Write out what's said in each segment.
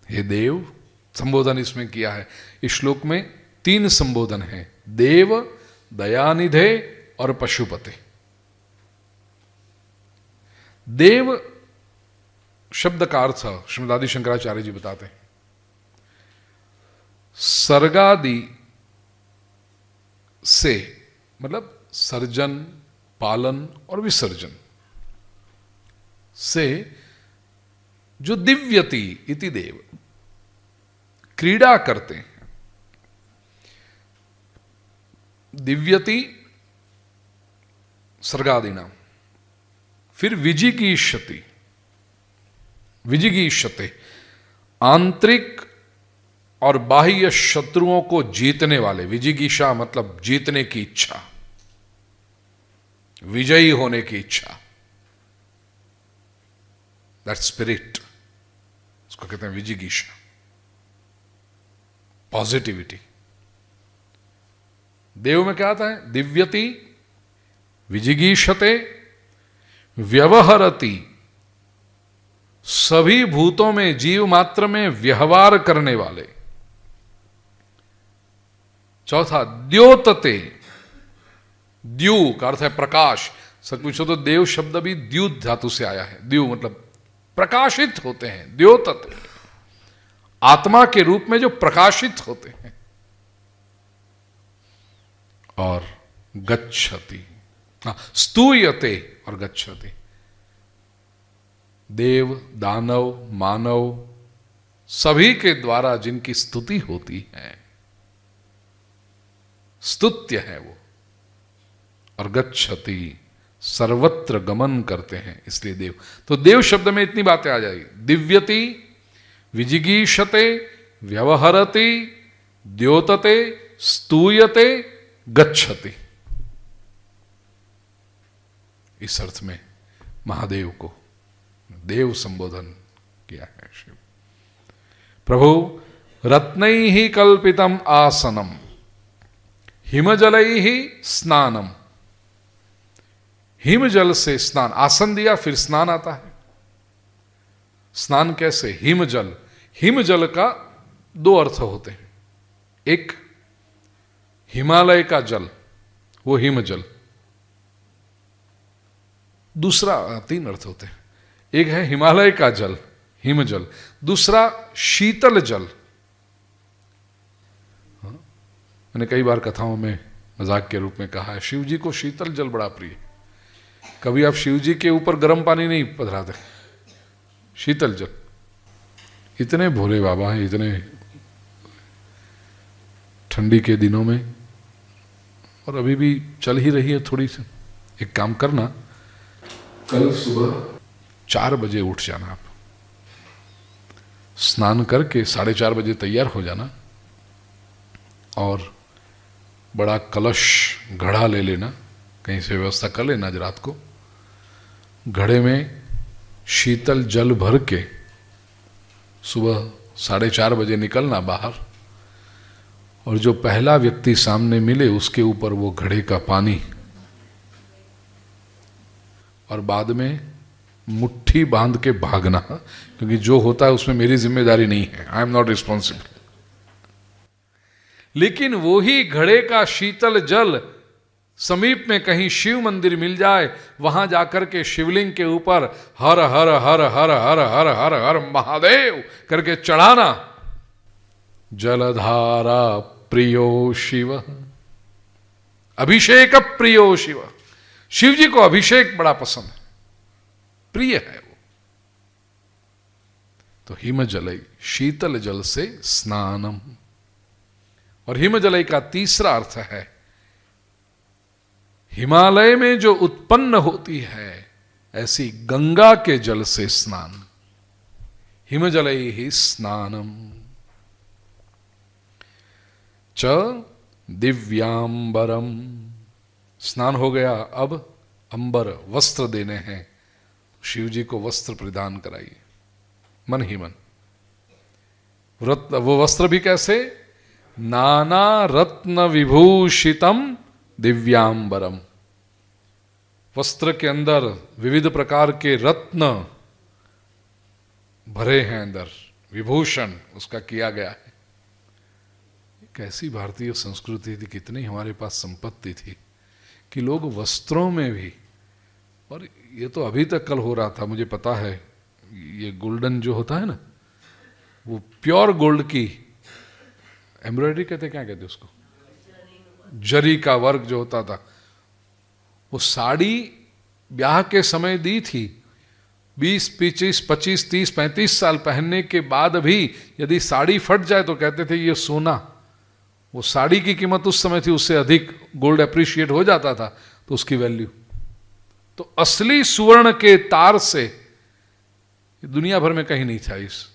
हे देव, संबोधन इसमें किया है। इस श्लोक में 3 संबोधन हैं, देव, दयानिधे और पशुपते। देव शब्द का अर्थ श्रीमद आदि शंकराचार्य जी बताते हैं, सर्गादि से, मतलब सर्जन, पालन और विसर्जन से जो दिव्यति इति देव, क्रीड़ा करते हैं। दिव्यति सर्गादिनाम, फिर विजिगीषति, विजिगीषते, आंतरिक और बाह्य शत्रुओं को जीतने वाले। विजिगीषा मतलब जीतने की इच्छा, विजयी होने की इच्छा, दैट स्पिरिट, उसको कहते हैं विजिगीषा, पॉजिटिविटी। देव में क्या आता है? दिव्यति, विजिगीषते, व्यवहरति, सभी भूतों में, जीव मात्र में व्यवहार करने वाले। चौथा द्योतते, द्यू का अर्थ है प्रकाश। सच पूछो तो देव शब्द भी द्युत धातु से आया है। द्यू मतलब प्रकाशित होते हैं, द्योतते, आत्मा के रूप में जो प्रकाशित होते हैं। और गच्छति, स्तूयते और गच्छति, देव, दानव, मानव सभी के द्वारा जिनकी स्तुति होती है, स्तुत्य है वो। और गच्छति, सर्वत्र गमन करते हैं, इसलिए देव। तो देव शब्द में इतनी बातें आ जाएगी, दिव्यति, विजिगीषते, व्यवहरति, द्योतते, स्तूयते, गच्छति। इस अर्थ में महादेव को देव संबोधन किया है शिव। प्रभु रत्नैः कल्पितम आसनम, हिमजलैः स्नानम। हिमजल से स्नान, आसन दिया फिर स्नान आता है। स्नान कैसे? हिमजल। हिमजल का 2 अर्थ होते हैं। एक हिमालय का जल, वो हिमजल। दूसरा, 3 अर्थ होते हैं। एक है हिमालय का जल, हिमजल। दूसरा शीतल जल। मैंने कई बार कथाओं में मजाक के रूप में कहा है, शिव जी को शीतल जल बड़ा प्रिय है। कभी आप शिव जी के ऊपर गर्म पानी नहीं पधराते, शीतल जल। इतने भोले बाबा हैं, इतने ठंडी के दिनों में, और अभी भी चल ही रही है थोड़ी सी। एक काम करना, कल सुबह 4 बजे उठ जाना, आप स्नान करके 4:30 बजे तैयार हो जाना, और बड़ा कलश घड़ा ले लेना, कहीं से व्यवस्था कर लेना आज रात को। घड़े में शीतल जल भर के सुबह 4:30 बजे निकलना बाहर, और जो पहला व्यक्ति सामने मिले उसके ऊपर वो घड़े का पानी, और बाद में मुट्ठी बांध के भागना, क्योंकि जो होता है उसमें मेरी जिम्मेदारी नहीं है, आई एम नॉट रिस्पॉन्सिबल। लेकिन वही घड़े का शीतल जल समीप में कहीं शिव मंदिर मिल जाए, वहां जाकर के शिवलिंग के ऊपर हर हर हर हर हर हर हर हर महादेव करके चढ़ाना। जलधारा प्रियो शिव, अभिषेक प्रियो शिव। शिव जी को अभिषेक बड़ा पसंद है, प्रिय है वो। तो हिमजलई, शीतल जल से स्नानम। और हिमजलई का तीसरा अर्थ है हिमालय में जो उत्पन्न होती है ऐसी गंगा के जल से स्नान। हिमजलई ही स्नानम च दिव्यांबरम। स्नान हो गया, अब अंबर वस्त्र देने हैं। शिव जी को वस्त्र प्रदान कराइए, मन ही मन। वो वस्त्र भी कैसे? नाना रत्न विभूषितम दिव्यांबरम। वस्त्र के अंदर विविध प्रकार के रत्न भरे हैं अंदर, विभूषण उसका किया गया है। कैसी भारतीय संस्कृति थी, कितनी हमारे पास संपत्ति थी कि लोग वस्त्रों में भी, और ये तो अभी तक कल हो रहा था मुझे पता है, ये गोल्डन जो होता है ना, वो प्योर गोल्ड की एम्ब्रॉयडरी कहते, क्या कहते उसको, जरी का वर्क जो होता था, वो साड़ी ब्याह के समय दी थी। 20, 25, 25, 30, 35 साल पहनने के बाद भी यदि साड़ी फट जाए तो कहते थे ये सोना। वो साड़ी की कीमत उस समय थी, उससे अधिक गोल्ड एप्रिशिएट हो जाता था तो उसकी वैल्यू। तो असली सुवर्ण के तार से दुनिया भर में कहीं नहीं था, इस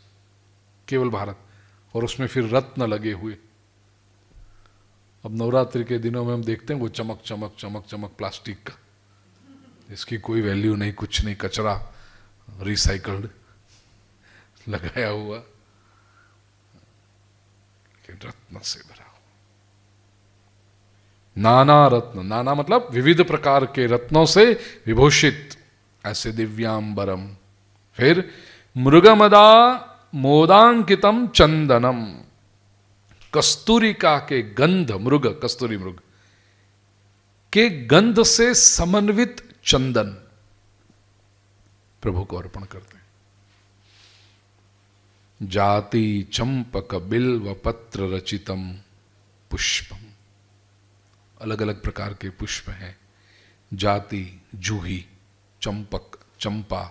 केवल भारत, और उसमें फिर रत्न लगे हुए। अब नवरात्रि के दिनों में हम देखते हैं वो चमक चमक चमक चमक प्लास्टिक का, इसकी कोई वैल्यू नहीं, कुछ नहीं, कचरा, रिसाइकल्ड लगाया हुआ, रत्न से भरा हुआ। नाना रत्न, नाना मतलब विविध प्रकार के रत्नों से विभूषित, ऐसे दिव्यांबरम। फिर मृगमदा मोदांकितम चंदनम, कस्तूरिका के गंध, मृग कस्तूरी मृग के गंध से समन्वित चंदन प्रभु को अर्पण करते हैं। जाति चंपक बिल्व पत्र रचितम पुष्पम, अलग अलग प्रकार के पुष्प हैं। जाति जूही, चंपक चंपा,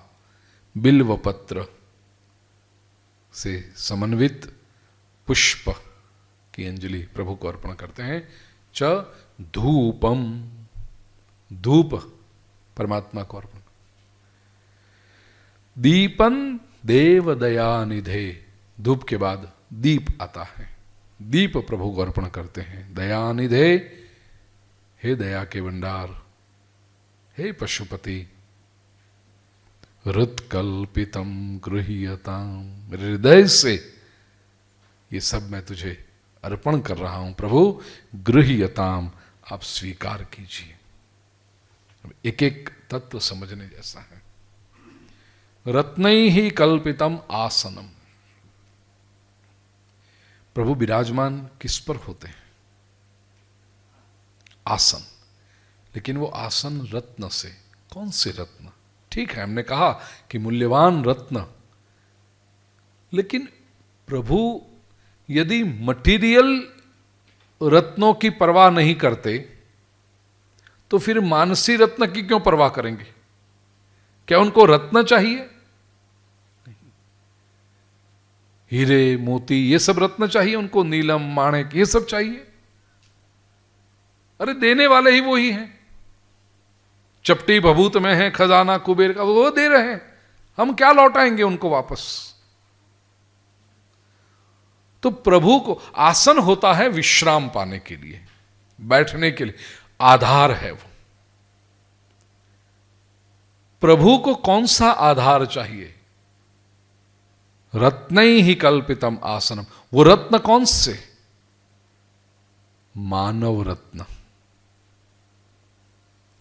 बिल्व पत्र से समन्वित पुष्प की अंजलि प्रभु को अर्पण करते हैं। च धूपम, धूप परमात्मा को अर्पण। दीपन देव दयानिधे, धूप के बाद दीप आता है, दीप प्रभु को अर्पण करते हैं। दयानिधे, हे दया के भंडार, हे पशुपति। हृत्कल्पितम गृह्यताम, हृदय से ये सब मैं तुझे अर्पण कर रहा हूं प्रभु। गृह्यताम, आप स्वीकार कीजिए। एक एक तत्व समझने जैसा है। रत्नई ही कल्पितम आसनम, प्रभु विराजमान किस पर होते हैं? आसन, लेकिन वो आसन रत्न से। कौन से रत्न? ठीक है, हमने कहा कि मूल्यवान रत्न, लेकिन प्रभु यदि मटीरियल रत्नों की परवाह नहीं करते तो फिर मानसी रत्न की क्यों परवाह करेंगे? क्या उनको रत्न चाहिए? नहीं। हीरे मोती ये सब रत्न चाहिए उनको, नीलम माणिक ये सब चाहिए? अरे देने वाले ही वो ही हैं। चपटी भभूत में है खजाना कुबेर का, वो दे रहे हैं, हम क्या लौटाएंगे उनको वापस? तो प्रभु को आसन होता है विश्राम पाने के लिए, बैठने के लिए, आधार है वो। प्रभु को कौन सा आधार चाहिए? रत्नई ही कल्पितम आसनम। वो रत्न कौन से? मानव रत्न।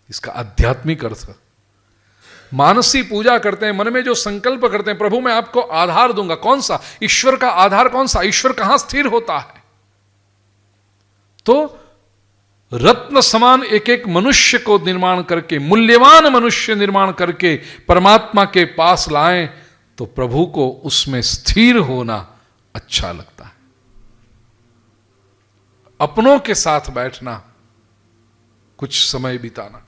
इसका आध्यात्मिक अर्थ, मानसी पूजा करते हैं, मन में जो संकल्प करते हैं, प्रभु मैं आपको आधार दूंगा। कौन सा? ईश्वर का आधार कौन सा? ईश्वर कहां स्थिर होता है? तो रत्न समान एक एक मनुष्य को निर्माण करके, मूल्यवान मनुष्य निर्माण करके परमात्मा के पास लाएं तो प्रभु को उसमें स्थिर होना अच्छा लगता है। अपनों के साथ बैठना, कुछ समय बिताना।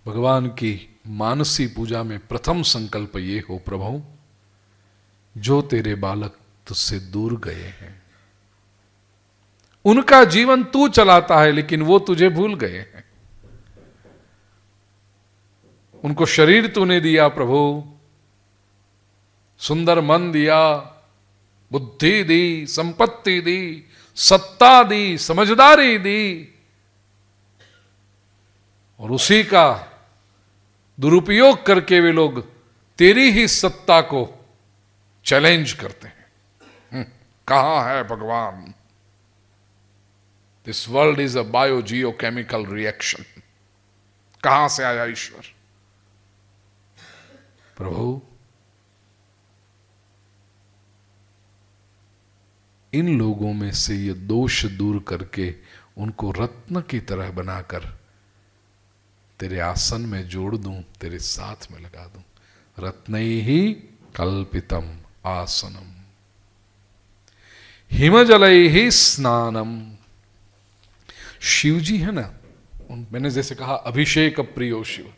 भगवान की मानसी पूजा में प्रथम संकल्प ये हो, प्रभु जो तेरे बालक तुझसे दूर गए हैं, उनका जीवन तू चलाता है लेकिन वो तुझे भूल गए हैं। उनको शरीर तूने दिया प्रभु, सुंदर मन दिया, बुद्धि दी, संपत्ति दी, सत्ता दी, समझदारी दी, और उसी का दुरुपयोग करके वे लोग तेरी ही सत्ता को चैलेंज करते हैं। कहां है भगवान? This world is a biogeochemical reaction. कहां से आया ईश्वर? प्रभु इन लोगों में से ये दोष दूर करके उनको रत्न की तरह बनाकर तेरे आसन में जोड़ दूं, तेरे साथ में लगा दूं। रत्नैहि कल्पितम आसनम हिमजलैहि स्नानम। शिव जी है ना, मैंने जैसे कहा अभिषेक प्रियो शिव,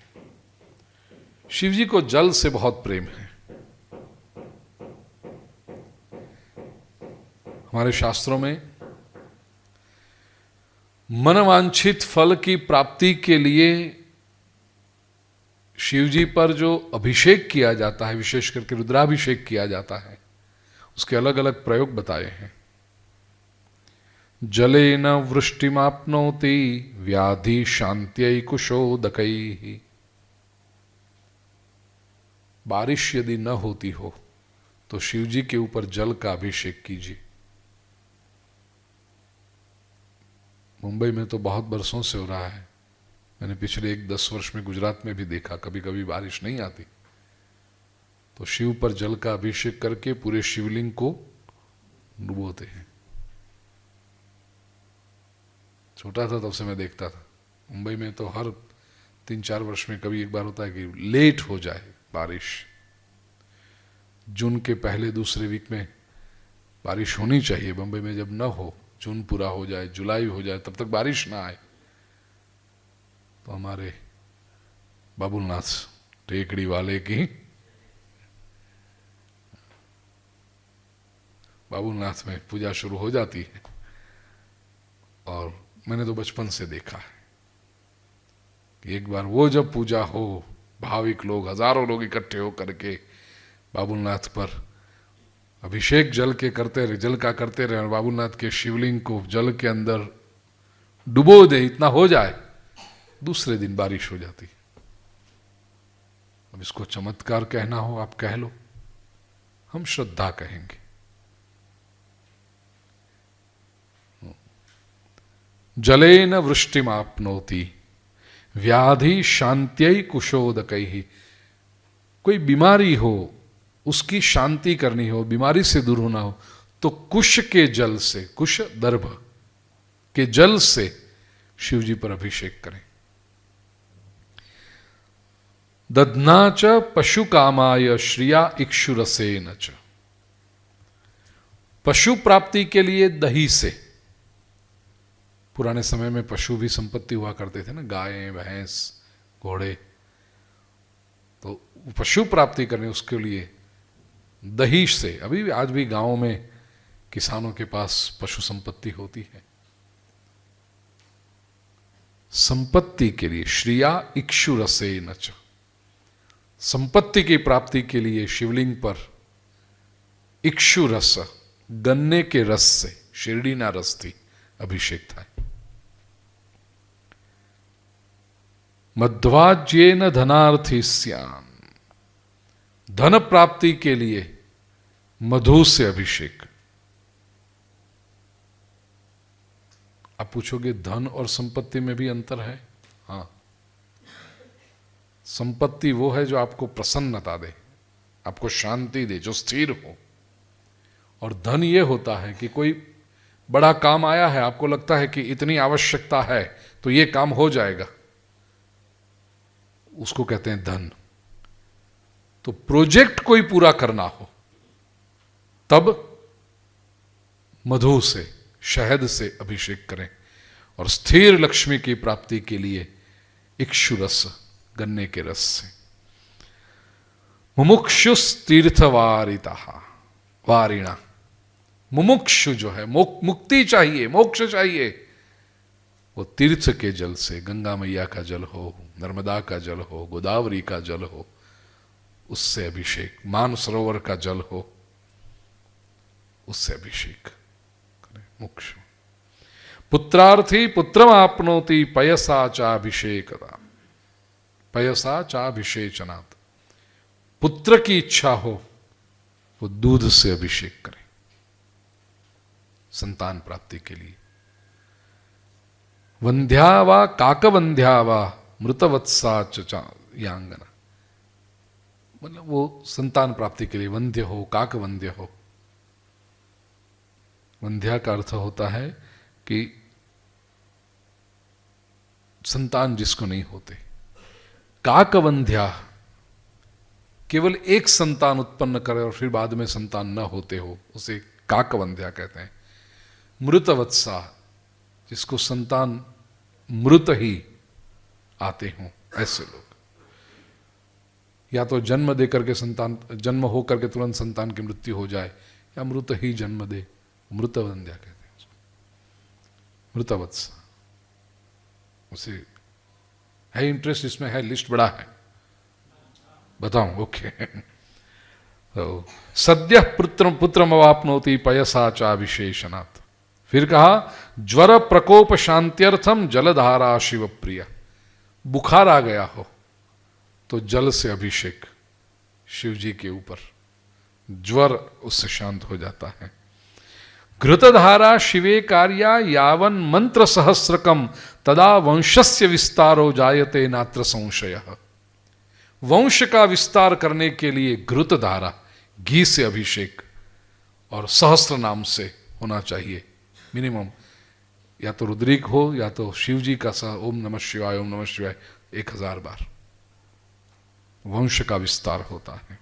शिव जी को जल से बहुत प्रेम है। हमारे शास्त्रों में मनवांछित फल की प्राप्ति के लिए शिव जी पर जो अभिषेक किया जाता है, विशेष करके रुद्राभिषेक किया जाता है, उसके अलग अलग प्रयोग बताए हैं। जलेन वृष्टिमाप्नोति व्याधि शांत्यै कुशोदकैः। बारिश यदि न होती हो तो शिव जी के ऊपर जल का अभिषेक कीजिए। मुंबई में तो बहुत बरसों से हो रहा है, मैंने पिछले 1-10 वर्ष में गुजरात में भी देखा, कभी कभी बारिश नहीं आती तो शिव पर जल का अभिषेक करके पूरे शिवलिंग को डुबोते हैं। छोटा था तब से मैं देखता था। मुंबई में तो हर 3-4 वर्ष में कभी एक बार होता है कि लेट हो जाए बारिश। जून के पहले दूसरे वीक में बारिश होनी चाहिए, मुंबई में जब न हो, जून पूरा हो जाए, जुलाई हो जाए, तब तक बारिश ना आए तो हमारे बाबुलनाथ टेकड़ी वाले की, बाबुलनाथ में पूजा शुरू हो जाती है। और मैंने तो बचपन से देखा है कि एक बार वो जब पूजा हो, भाविक लोग, हजारों लोग इकट्ठे हो करके बाबुलनाथ पर अभिषेक जल के करते रहे, जल का करते रहे, और बाबुलनाथ के शिवलिंग को जल के अंदर डुबो दे, इतना हो जाए, दूसरे दिन बारिश हो जाती। अब इसको चमत्कार कहना हो आप कह लो, हम श्रद्धा कहेंगे। जलेन वृष्टिमाप्नोति व्याधि शांत्यै कुशोदकैः। कोई बीमारी हो, उसकी शांति करनी हो, बीमारी से दूर होना हो, तो कुश के जल से, कुश दर्भ के जल से शिव जी पर अभिषेक करें। दध्ना च पशु कामाय श्रिया इक्षुरसेन च। पशु प्राप्ति के लिए दही से, पुराने समय में पशु भी संपत्ति हुआ करते थे ना, गायें, भैंस, घोड़े, तो पशु प्राप्ति करने उसके लिए दही से, अभी आज भी गांवों में किसानों के पास पशु संपत्ति होती है। संपत्ति के लिए श्रिया इक्षुरसेन च, संपत्ति की प्राप्ति के लिए शिवलिंग पर इक्षु रस, गन्ने के रस से, शिरडीना रस थी, अभिषेक था। मध्वाज्येन धनार्थी स्यान, धन प्राप्ति के लिए मधु से अभिषेक। आप पूछोगे धन और संपत्ति में भी अंतर है? हाँ, संपत्ति वो है जो आपको प्रसन्नता दे, आपको शांति दे, जो स्थिर हो। और धन ये होता है कि कोई बड़ा काम आया है, आपको लगता है कि इतनी आवश्यकता है तो ये काम हो जाएगा, उसको कहते हैं धन। तो प्रोजेक्ट कोई पूरा करना हो तब मधु से, शहद से अभिषेक करें। और स्थिर लक्ष्मी की प्राप्ति के लिए इक्षु रस, गन्ने के रस से। मुमुक्षुस तीर्थवारिता वारिणा, मुमुक्षु जो है, मुक्ति चाहिए, मोक्ष चाहिए, वो तीर्थ के जल से, गंगा मैया का जल हो, नर्मदा का जल हो, गोदावरी का जल हो, उससे अभिषेक, मानसरोवर का जल हो, उससे अभिषेक करें। मोक्ष। पुत्रार्थी पुत्रमाप्नोति पयसा चाभिषेकता, पयसा चाभिषेचनात्। पुत्र की इच्छा हो वो दूध से अभिषेक करें संतान प्राप्ति के लिए। वंध्या वा काकवंध्या वा मृतवत्सा यांगना, मतलब वो संतान प्राप्ति के लिए वंध्य हो, काकवंध्य हो, वंध्या का अर्थ होता है कि संतान जिसको नहीं होते। काकवंध्या, केवल एक संतान उत्पन्न करे और फिर बाद में संतान न होते हो, उसे काकवंध्या कहते हैं। मृतवत्सा, जिसको संतान मृत ही आते हों, ऐसे लोग। या तो जन्म दे करके संतान, जन्म हो करके तुरंत संतान की मृत्यु हो जाए, या मृत ही जन्म दे, मृतवंध्या कहते हैं उसको, मृतवत्सा। उसे है इंटरेस्ट इसमें, है लिस्ट बड़ा है, बताऊं? ओके। तो सद्य पुत्रमवाप्नोति पयसा चा विशेषणात्। फिर कहा ज्वर प्रकोप शांत्यर्थम जलधारा शिव प्रिय। बुखार आ गया हो तो जल से अभिषेक शिव जी के ऊपर, ज्वर उससे शांत हो जाता है। घृतधारा शिवे कार्या यावन मंत्र सहस्रकम तदा वंशस्य विस्तारो जायते नात्र संशयः। वंश का विस्तार करने के लिए घृत धारा, घी से अभिषेक, और सहस्त्र नाम से होना चाहिए मिनिमम, या तो रुद्रिक हो या तो शिव जी का ओम नमः शिवाय, ओम नमः शिवाय 1000 बार। वंश का विस्तार होता है।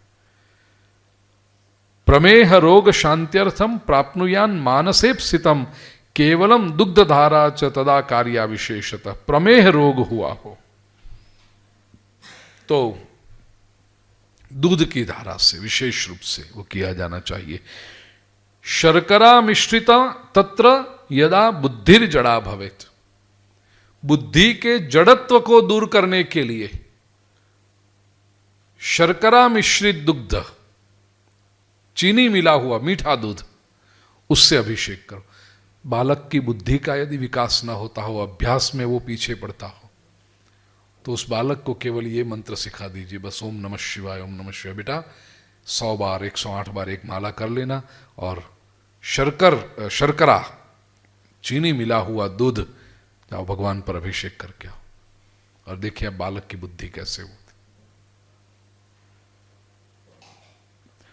प्रमेह रोग शांत्यर्थम प्राप्नुयान मानसेप्सितम केवलम दुग्ध धारा च तदा कार्या विशेषतः। प्रमेह रोग हुआ हो तो दूध की धारा से विशेष रूप से वो किया जाना चाहिए। शर्करा मिश्रिता तत्र यदा बुद्धिर जड़ा भवेत। बुद्धि के जड़त्व को दूर करने के लिए शर्करा मिश्रित दुग्ध, चीनी मिला हुआ मीठा दूध, उससे अभिषेक करो। बालक की बुद्धि का यदि विकास ना होता हो, अभ्यास में वो पीछे पड़ता हो, तो उस बालक को केवल ये मंत्र सिखा दीजिए, बस ओम नमः शिवाय, ओम नमः शिवाय। बेटा 100 बार 108 बार एक माला कर लेना, और शर्करा चीनी मिला हुआ दूध जाओ भगवान पर अभिषेक करके आओ, और देखिए अब बालक की बुद्धि कैसे होती।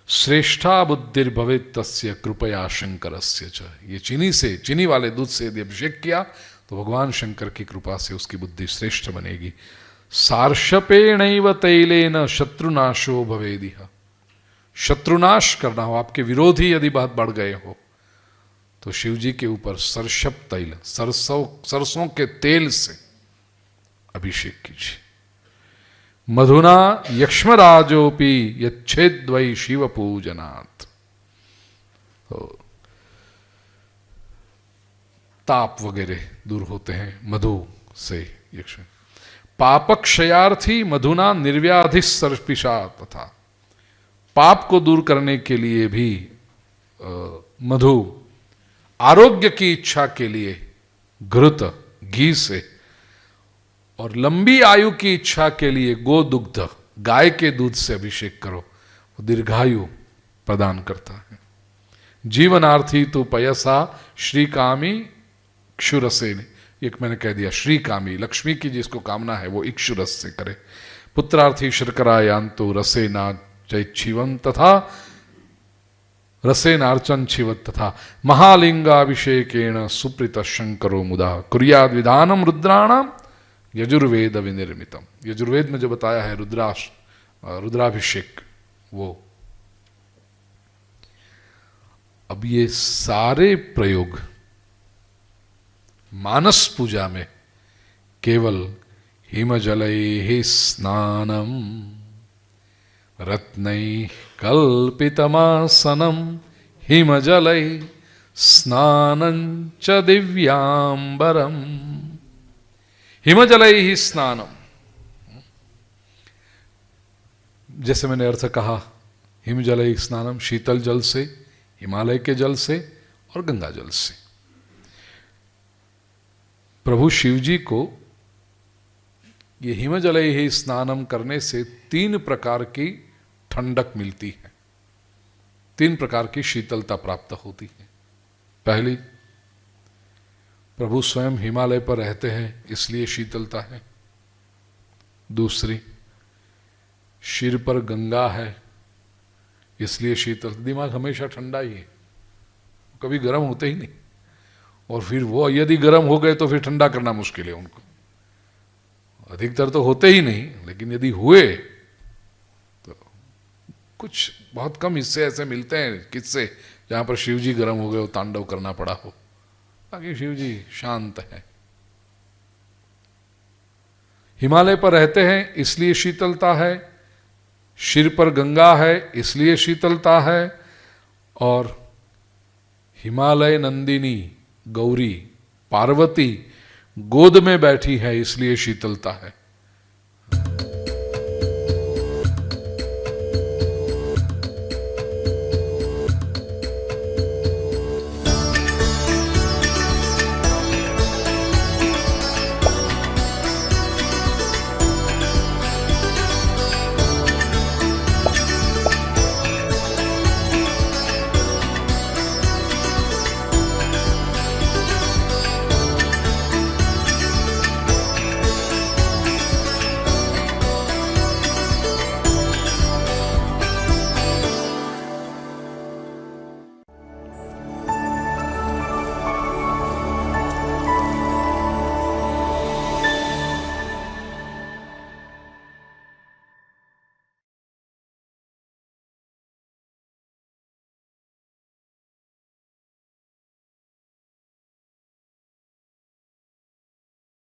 श्रेष्ठा बुद्धिर्भवेत् तस्य कृपया शंकरस्य च। ये चीनी वाले दूध से यदि अभिषेक किया तो भगवान शंकर की कृपा से उसकी बुद्धि श्रेष्ठ बनेगी। सार्षपेणैव तैलेन शत्रुनाशो भवेदिह। शत्रुनाश करना हो, आपके विरोधी यदि बहुत बढ़ गए हो, तो शिव जी के ऊपर सरषप तैल, सरसों के तेल से अभिषेक कीजिए। मधुना यक्ष्मराजोपि यच्छेद्वै शिव पूजनात्। तो ताप वगैरह दूर होते हैं मधु से। यक्ष्म पापक्षयार्थी मधुना निर्व्याधि सर्पिषा। तथा पाप को दूर करने के लिए भी मधु, आरोग्य की इच्छा के लिए घृत घी से, और लंबी आयु की इच्छा के लिए गोदुग्ध, गाय के दूध से अभिषेक करो, वो दीर्घायु प्रदान करता है। जीवनार्थी तो पयसा श्रीकामी इक्षुरसेन। एक मैंने कह दिया, श्रीकामी लक्ष्मी की जिसको कामना है वो इक्षुरस से करे। पुत्रार्थी शर्करायांतो रसेना चैच्छिवं तथा रसेनार्चन छिवत तथा महालिंगाभिषेकेण सुप्रीत शंकरो मुदा कुर्याद विधानम रुद्राणाम यजुर्वेद विनिर्मितम। यजुर्वेद में जो बताया है रुद्राभिषेक, वो अब ये सारे प्रयोग मानस पूजा में केवल हिमजलैः स्नानम रत्नैः कल्पितमासनम हिमजलैः स्नानं च दिव्यांबरम। हिमजलैः स्नानम, जैसे मैंने अर्थ कहा, हिमजलैः स्नानम शीतल जल से, हिमालय के जल से और गंगा जल से। प्रभु शिव जी को ये हिमजलैः स्नानम करने से 3 प्रकार की ठंडक मिलती है, 3 प्रकार की शीतलता प्राप्त होती है। पहली, प्रभु स्वयं हिमालय पर रहते हैं इसलिए शीतलता है। दूसरी, सिर पर गंगा है इसलिए शीतल। दिमाग हमेशा ठंडा ही है, कभी गर्म होते ही नहीं। और फिर वो यदि गर्म हो गए तो फिर ठंडा करना मुश्किल है उनको। अधिकतर तो होते ही नहीं, लेकिन यदि हुए तो कुछ बहुत कम हिस्से ऐसे मिलते हैं किससे जहां पर शिव जी गर्म हो गए हो, तांडव करना पड़ा हो। बाकी शिव जी शांत है। हिमालय पर रहते हैं इसलिए शीतलता है, सिर पर गंगा है इसलिए शीतलता है, और हिमालय नंदिनी गौरी पार्वती गोद में बैठी है इसलिए शीतलता है।